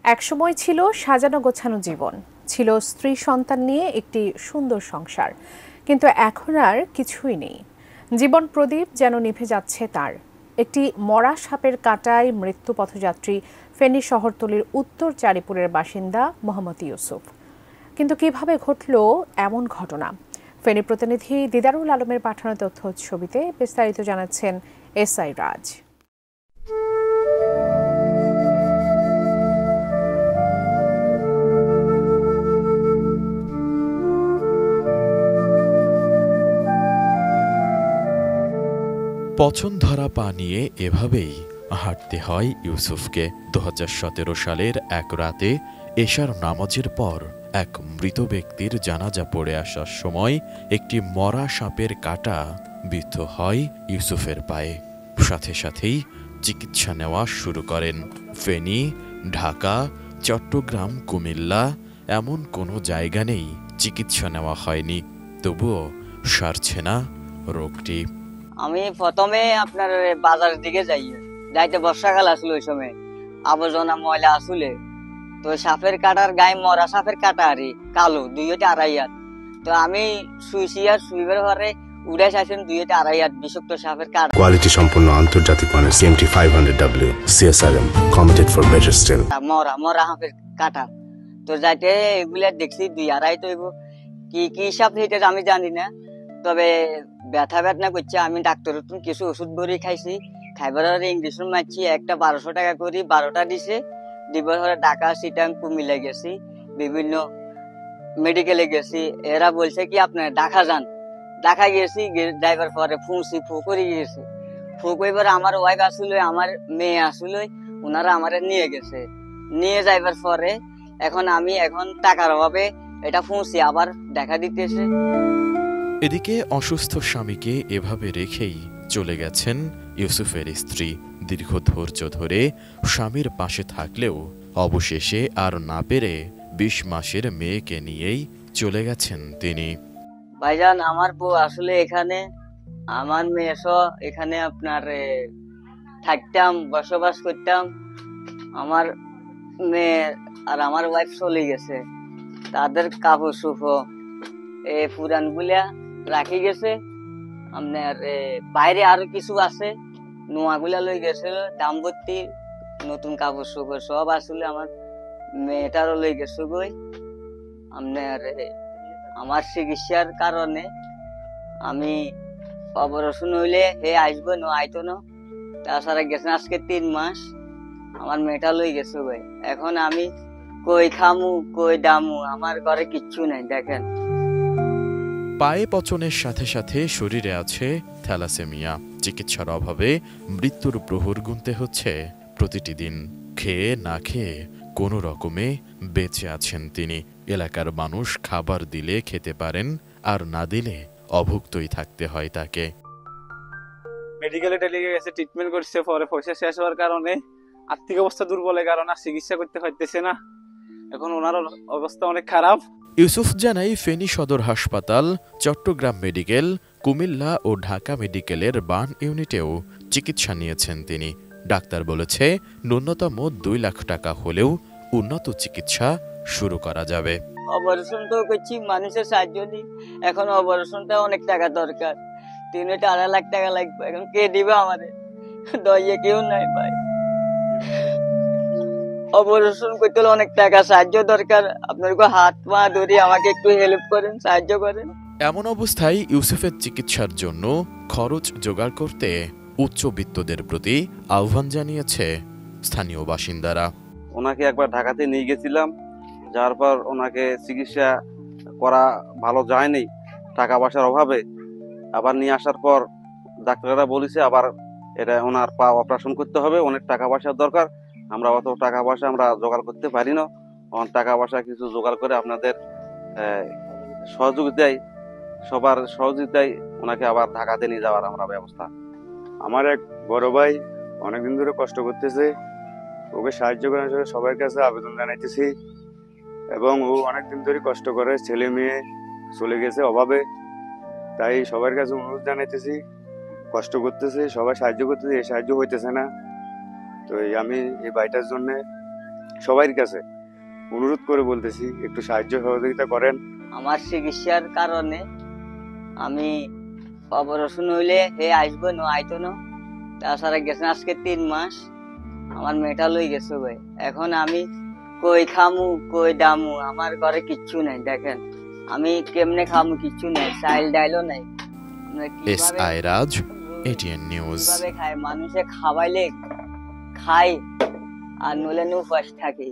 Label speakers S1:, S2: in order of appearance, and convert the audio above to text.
S1: একসময় ছিল সাজানো গোছানো জীবন, ছিল স্ত্রী সন্তান নিয়ে একটি সুন্দর সংসার, কিন্তু এখন আর কিছুই নেই। জীবন প্রদীপ যেন নিভে যাচ্ছে তার। একটি মরা সাপের কাঁটায় মৃত্যু পথযাত্রী ফেনী শহরতলির উত্তর চারিপুরের বাসিন্দা মোহাম্মদ ইউসুফ। কিন্তু কিভাবে ঘটল এমন ঘটনা? ফেনী প্রতিনিধি দিদারুল আলমের পাঠানো তথ্য ছবিতে বিস্তারিত জানাচ্ছেন এসআই রাজ।
S2: পছন ধরা পা নিয়ে এভাবেই হাঁটতে হয় ইউসুফকে। 2017 সালের এক রাতে এশার নামাজের পর এক মৃত ব্যক্তির জানাজা পড়ে আসার সময় একটি মরা সাপের কাঁটা বিদ্ধ হয় ইউসুফের পায়ে। সাথে সাথেই চিকিৎসা নেওয়া শুরু করেন। ফেনী, ঢাকা, চট্টগ্রাম, কুমিল্লা এমন কোনো জায়গা নেই চিকিৎসা নেওয়া হয়নি, তবুও সারছে না রোগটি।
S3: আমি প্রথমে আপনার বাজারের দিকে যাইতে বর্ষাকাল আসলে ওই সময় আবর্জনা ময়লা আসলে তো সাপের কাটার গায়ে মরা সাপের কাটা আরে কালো 2.5 হাত। তো আমি শুইবার পরে উড়ে আসেন 2.5 হাত বিষাক্ত সাপের কাটা।
S4: কোয়ালিটি সম্পন্ন আন্তর্জাতিক মানের CMT 500W CSRM committed for better still।
S3: মরা সাপের কাটা তো যাইতে এগুলা দেখছি 2.5 তো কি সাপ এটা আমি জানি না, তবে ব্যথা বেদনা করছে। আমি ডাক্তার কিছু ওষুধ ভরে খাইছি, খাইবার ইংলিশ মারছি একটা 1200 টাকা করে 12টা দিছে। দিবার পরে ঢাকা, চিটাং, কুমিল্লা গেছি, বিভিন্ন মেডিকেলে গেছি। এরা বলছে কি আপনার ঢাকা যান। ঢাকা গেছি, ড্রাইভার পরে ফু করে গেছি। ফু কইবার আমার ওয়াইফ আসলে, আমার মেয়ে আসলে, ওনারা আমারে নিয়ে গেছে। নিয়ে যাইবার পরে এখন টাকার অভাবে এটা ফুঁসি আবার দেখা দিতেছে।
S2: এদিকে অসুস্থ স্বামীকে এভাবে রেখেই চলে গেছেন ইউসুফের স্ত্রী। দীর্ঘ ধৈর্য ধরে স্বামীর পাশে থাকলেও অবশেষে আর না পেরে 20 মাসের মেয়েকে নিয়েই চলে গেছেন তিনি।
S3: ভাইজান, আমার বউ আসলে এখানে, আমার মেয়ে সহ এখানে আপনার থাকতাম, বসবাস করতাম। আমার মেয়ে আর আমার ওয়াইফ চলে গেছে, তাদের কাপড় সুফো পুরান গুলা রাখি গেছে। আপনার বাইরে আরো কিছু আছে, নোয়া গুলা লই গেছিল দাম্পত্তি, নতুন কাপড় সুপড় সব আসলে আমার মেয়েটারও লই গেছে গই। আপনার আমার চিকিৎসার কারণে আমি অপারেশন হইলে আসবো না, আইতো না। তাছাড়া গেছে আজকে 3 মাস, আমার মেয়েটা লই গেছে গই। এখন আমি কই খামু কই দামু, আমার ঘরে কিচ্ছু নাই। দেখেন,
S2: পায়ে পচনের সাথে সাথে শরীরে আছে থ্যালাসেমিয়া। চিকিৎসার অভাবে মৃত্যুর প্রহর গুনতে হচ্ছে প্রতিটি দিন। খেয়ে না খেয়ে কোনো রকমে বেঁচে আছেন তিনি। এলাকার মানুষ খাবার দিলে খেতে পারেন, আর না দিলে অভুক্তই থাকতে হয় তাকে।
S5: মেডিকেলে গেছে, ট্রিটমেন্ট করছে, পরে পয়সা শেষ হওয়ার কারণে, আর্থিক অবস্থা দুর্বলের কারণে চিকিৎসা করতে পারতেছে না। এখন ওনার অবস্থা অনেক খারাপ।
S2: ইউসুফ জানাই ফেনী সদর হাসপাতাল, চট্টগ্রাম মেডিকেল, কুমিল্লা ও ঢাকা মেডিকেলের বার্ন ইউনিটেও চিকিৎসা নিয়েছেন তিনি। ডাক্তার বলেছে ন্যূনতম 2 লাখ টাকা হলেও উন্নত চিকিৎসা শুরু করা যাবে।
S3: অপারেশন তো করছি, মানুষের সাহায্য নেই। এখন অপারেশনটা অনেক টাকা দরকার, 3-4 লাখ টাকা লাগবে। এখন কে দিবে আমাদের? দইয়ে কেউ নাই ভাই। অপারেশন করতে হলে অনেক টাকা, সাহায্য দরকার। আপনার হাত পা ধরে আমাকে একটু হেল্প করেন, সাহায্য করেন।
S2: এমন অবস্থায় ইউসুফের চিকিৎসার জন্য খরচ জোগাড় করতে উচ্চবিত্তদের প্রতি আহ্বান জানিয়েছে স্থানীয় বাসিন্দারা।
S6: ওনাকে একবার ঢাকাতে নিয়ে গেছিলাম, যার পর ওনাকে চিকিৎসা করা ভালো যায়নি টাকা পয়সার অভাবে। আবার নিয়ে আসার পর ডাক্তাররা বলেছে আবার এটা ওনার পা অপারেশন করতে হবে, অনেক টাকা পয়সার দরকার। আমরা অত টাকা পয়সা আমরা জোগাড় করতে পারি না। টাকা পয়সা কিছু জোগাড় করে আপনাদের সহযোগিতায়, সবার সহযোগিতায় ওনাকে আবার ঢাকাতে নিয়ে যাওয়ার আমরা ব্যবস্থা।
S7: আমার এক বড় ভাই অনেকদিন ধরে কষ্ট করতেছে, ওকে সাহায্য করার জন্য সবার কাছে আবেদন জানাইতেছি। এবং ও অনেকদিন ধরে কষ্ট করে, ছেলে মেয়ে চলে গেছে অভাবে, তাই সবার কাছে অনুরোধ জানাইতেছি। কষ্ট করতেছে, সবাই সাহায্য করতেছে, এই সাহায্য হইতেছে না। তো আমি এই ভাইটার জন্য সবার কাছে অনুরোধ করে বলতেছি একটু সাহায্য সহযোগিতা করেন।
S3: আমার চিকিৎসার কারণে আমি অপারেশন হইলে হে আসবো না আইতো না, তাছাড়া গেছে আজকে 3 মাস আমার মেয়েটা লই গেছে ভাই। এখন আমি কই খামু কই দামু, আমার ঘরে কিচ্ছু নাই। দেখেন আমি কেমনে খামু, কিচ্ছু নাই, চাইল ডাইলও নাই। আমরা
S2: SI রাজ, ATN নিউজ।
S3: কিভাবে খায় মানুষে, খাওয়াইলে খাই আর নলে নো ফাস্ট থাকে।